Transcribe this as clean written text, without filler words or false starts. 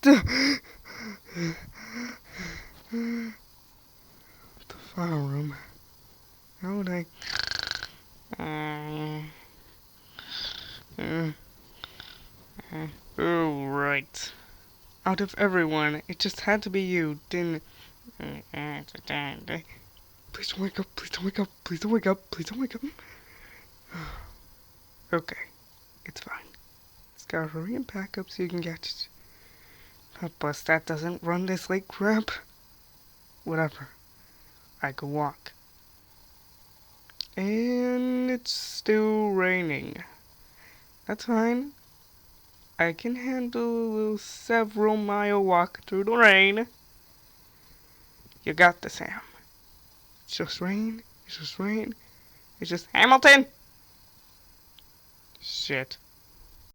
The file room. How would I? Oh, right. Out of everyone, it just had to be you, didn't? Please don't wake up. Please don't wake up. Please don't wake up. Please don't wake up. Okay, it's fine. Just gotta hurry and pack up so you can catch it. A bus that doesn't run this late crap. Whatever. I can walk. And it's still raining. That's fine. I can handle a several mile walk through the rain. You got this, Sam. It's just rain. It's just rain. It's just Hamilton! Shit.